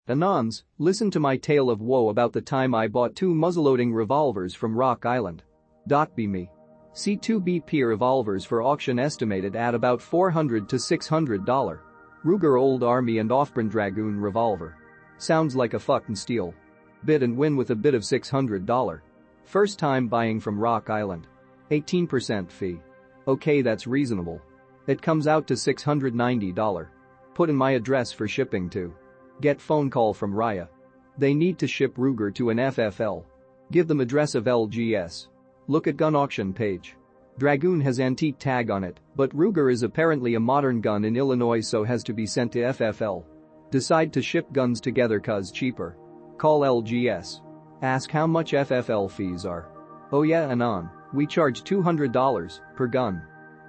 Anons, listen to my tale of woe about the time I bought 2 muzzleloading revolvers from Rock Island. Be me. See 2 BP revolvers for auction estimated at about $400 to $600. Ruger Old Army and Off-Brand Dragoon revolver. Sounds like a fucking steal. Bid and win with a bid of $600. First time buying from Rock Island. 18% fee. Okay, that's reasonable. It comes out to $690. Put in my address for shipping too. Get phone call from Raya. They need to ship Ruger to an FFL. Give them address of LGS. Look at gun auction page. Dragoon has antique tag on it, but Ruger is apparently a modern gun in Illinois, so has to be sent to FFL. Decide to ship guns together cuz cheaper. Call LGS. Ask how much FFL fees are. Oh yeah, Anon, we charge $200 per gun.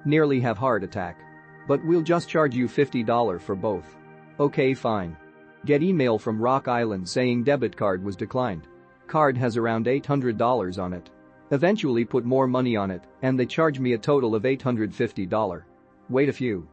Nearly have heart attack. But we'll just charge you $50 for both. Okay, fine. Get email from Rock Island saying debit card was declined. Card has around $800 on it. Eventually put more money on it, and they charge me a total of $850. Wait a few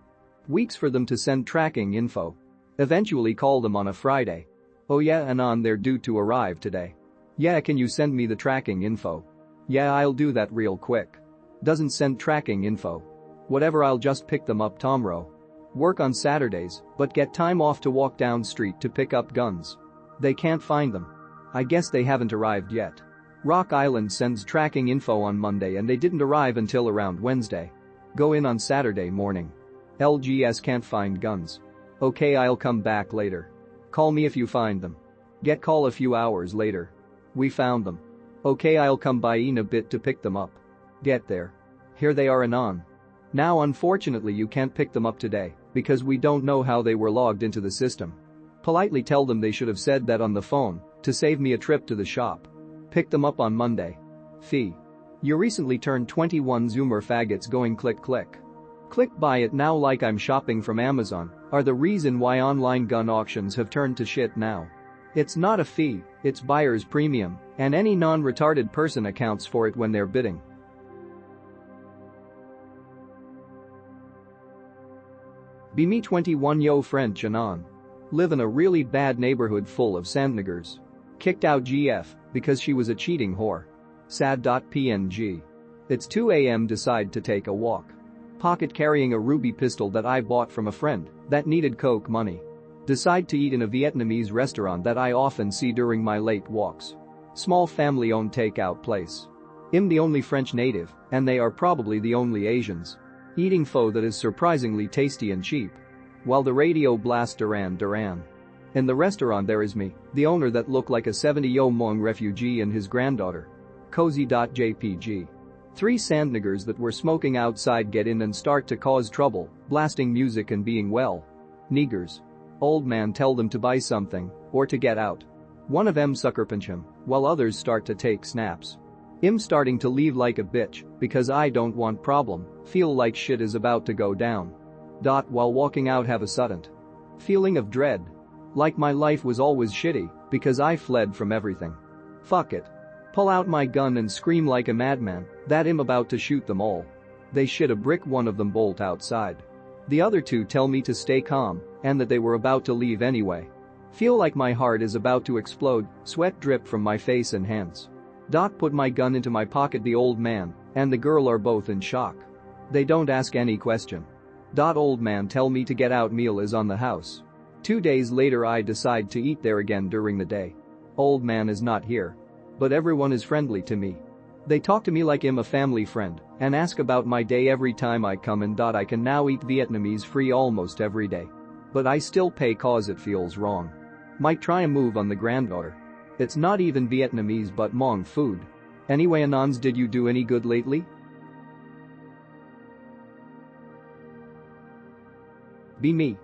weeks for them to send tracking info. Eventually call them on a Friday. Oh yeah, Anon, they're due to arrive today. Yeah, can you send me the tracking info? Yeah, I'll do that real quick. Doesn't send tracking info. Whatever, I'll just pick them up tomorrow. Work on Saturdays, but get time off to walk down street to pick up guns. They can't find them. I guess they haven't arrived yet. Rock Island sends tracking info on Monday and they didn't arrive until around Wednesday. Go in on Saturday morning. LGS can't find guns. Okay, I'll come back later. Call me if you find them. Get call a few hours later. We found them. Okay, I'll come by in a bit to pick them up. Get there. Here they are, Anon. Now unfortunately you can't pick them up today because we don't know how they were logged into the system. Politely tell them they should have said that on the phone to save me a trip to the shop. Pick them up on Monday. Fee. You recently turned 21 Zoomer faggots going click click. Click buy it now like I'm shopping from Amazon are the reason why online gun auctions have turned to shit now. It's not a fee, it's buyer's premium, and any non-retarded person accounts for it when they're bidding. Be me 21 yo French Anon. Live in a really bad neighborhood full of sandniggers. Kicked out GF because she was a cheating whore. Sad.png. It's 2 a.m. decide to take a walk. Pocket carrying a ruby pistol that I bought from a friend that needed coke money. Decide to eat in a Vietnamese restaurant that I often see during my late walks. Small family-owned takeout place. I'm the only French native, and they are probably the only Asians. Eating pho that is surprisingly tasty and cheap. While the radio blasts Duran Duran. In the restaurant there is me, the owner that looked like a 70-year-old Hmong refugee and his granddaughter. Cozy.jpg. 3 sandniggers that were smoking outside get in and start to cause trouble, blasting music and being well. Niggers. Old man tell them to buy something, or to get out. One of them sucker punch him, while others start to take snaps. I'm starting to leave like a bitch, because I don't want problem, feel like shit is about to go down. While walking out have a sudden feeling of dread. Like my life was always shitty, because I fled from everything. Fuck it. Pull out my gun and scream like a madman that I'm about to shoot them all. They shit a brick, one of them bolt outside. The other 2 tell me to stay calm and that they were about to leave anyway. Feel like my heart is about to explode, sweat drip from my face and hands. Put my gun into my pocket. The old man and the girl are both in shock. They don't ask any question. Old man tell me to get out, meal is on the house. 2 days later I decide to eat there again during the day. Old man is not here. But everyone is friendly to me. They talk to me like I'm a family friend and ask about my day every time I come in. I can now eat Vietnamese free almost every day. But I still pay cause it feels wrong. Might try a move on the granddaughter. It's not even Vietnamese but Hmong food. Anyway, Anons, did you do any good lately? Be me.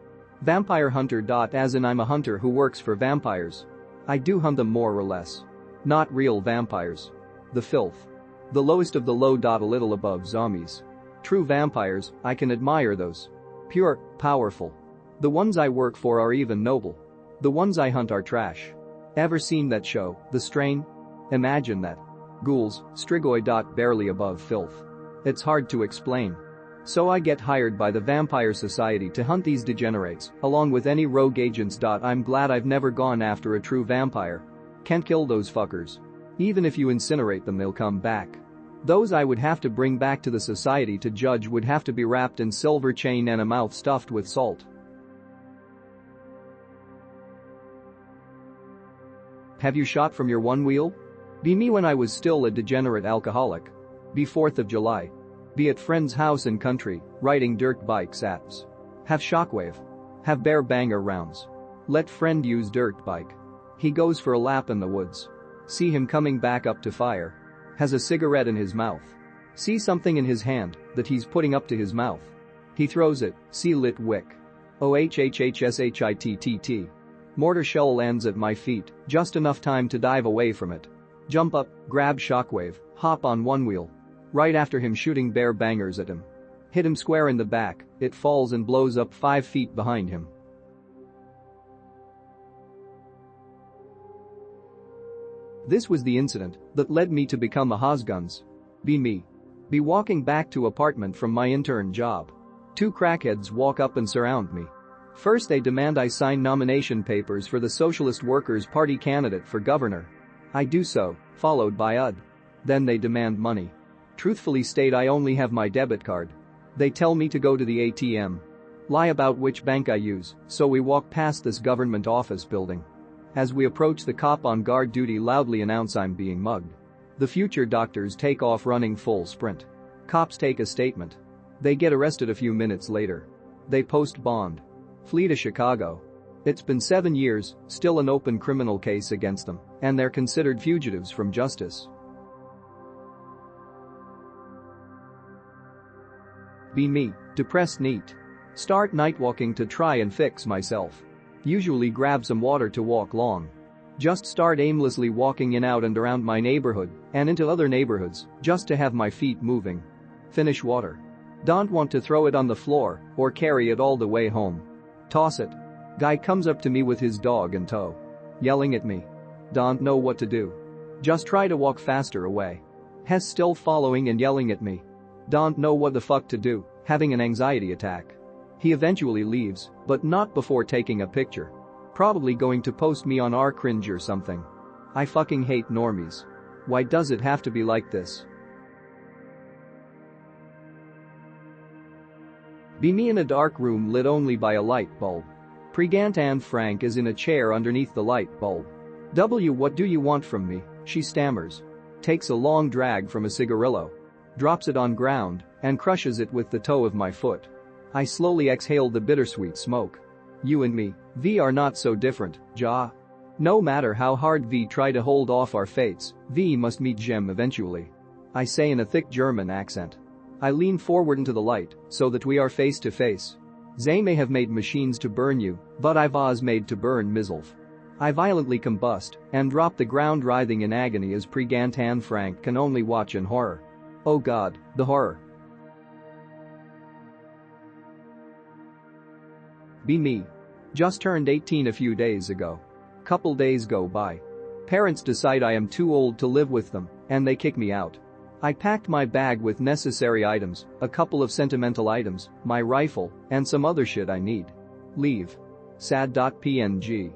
Vampire hunter. As in I'm a hunter who works for vampires. I do hunt them more or less. Not real vampires. The filth. The lowest of the low. A little above zombies. True vampires, I can admire those. Pure, powerful. The ones I work for are even noble. The ones I hunt are trash. Ever seen that show, The Strain? Imagine that. Ghouls, strigoi. Barely above filth. It's hard to explain. So I get hired by the Vampire Society to hunt these degenerates, along with any rogue agents. I'm glad I've never gone after a true vampire. Can't kill those fuckers. Even if you incinerate them, they'll come back. Those I would have to bring back to the society to judge would have to be wrapped in silver chain and a mouth stuffed with salt. Have you shot from your one wheel? Be me when I was still a degenerate alcoholic. Be 4th of July. Be at friend's house in country, riding dirt bikes apps. Have shockwave. Have bear banger rounds. Let friend use dirt bike. He goes for a lap in the woods. See him coming back up to fire. Has a cigarette in his mouth. See something in his hand that he's putting up to his mouth. He throws it, see lit wick. OHHHSHITTT. Mortar shell lands at my feet, just enough time to dive away from it. Jump up, grab shockwave, hop on one wheel. Right after him shooting bear bangers at him. Hit him square in the back, it falls and blows up 5 feet behind him. This was the incident that led me to become a Hosguns. Be me. Be walking back to apartment from my intern job. 2 crackheads walk up and surround me. First they demand I sign nomination papers for the Socialist Workers' Party candidate for governor. I do so, followed by UD. Then they demand money. Truthfully state I only have my debit card. They tell me to go to the ATM. Lie about which bank I use, so we walk past this government office building. As we approach, the cop on guard duty loudly announce I'm being mugged. The future doctors take off running full sprint. Cops take a statement. They get arrested a few minutes later. They post bond. Flee to Chicago. It's been 7 years, still an open criminal case against them, and they're considered fugitives from justice. Be me, depressed neat. Start night walking to try and fix myself. Usually grab some water to walk long. Just start aimlessly walking in, out and around my neighborhood and into other neighborhoods just to have my feet moving. Finish water. Don't want to throw it on the floor or carry it all the way home. Toss it. Guy comes up to me with his dog in tow. Yelling at me. Don't know what to do. Just try to walk faster away. Has still following and yelling at me. Don't know what the fuck to do, having an anxiety attack. He eventually leaves, but not before taking a picture. Probably going to post me on our cringe or something. I fucking hate normies. Why does it have to be like this? Be me in a dark room lit only by a light bulb. Pregant Anne Frank is in a chair underneath the light bulb. What do you want from me? She stammers. Takes a long drag from a cigarillo. Drops it on ground and crushes it with the toe of my foot. I slowly exhale the bittersweet smoke. You and me, V, are not so different, Ja. No matter how hard V try to hold off our fates, V must meet Jem eventually. I say in a thick German accent. I lean forward into the light so that we are face to face. They may have made machines to burn you, but I was made to burn myself. I violently combust and drop the ground, writhing in agony as Pregant Anne Frank can only watch in horror. Oh God, the horror. Be me. Just turned 18 a few days ago. Couple days go by. Parents decide I am too old to live with them, and they kick me out. I packed my bag with necessary items, a couple of sentimental items, my rifle, and some other shit I need. Leave. Sad.png.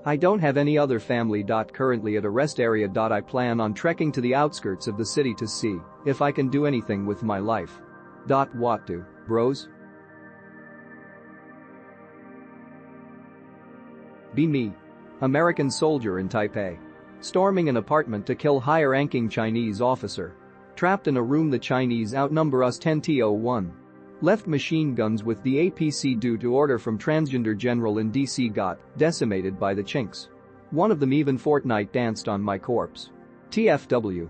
I don't have any other family. Currently at a rest area. I plan on trekking to the outskirts of the city to see if I can do anything with my life. What do, bros? Be me. American soldier in Taipei. Storming an apartment to kill high-ranking Chinese officer. Trapped in a room, the Chinese outnumber us 10-1. Left machine guns with the APC due to order from transgender general in DC. Got decimated by the chinks. One of them even Fortnite danced on my corpse. TFW.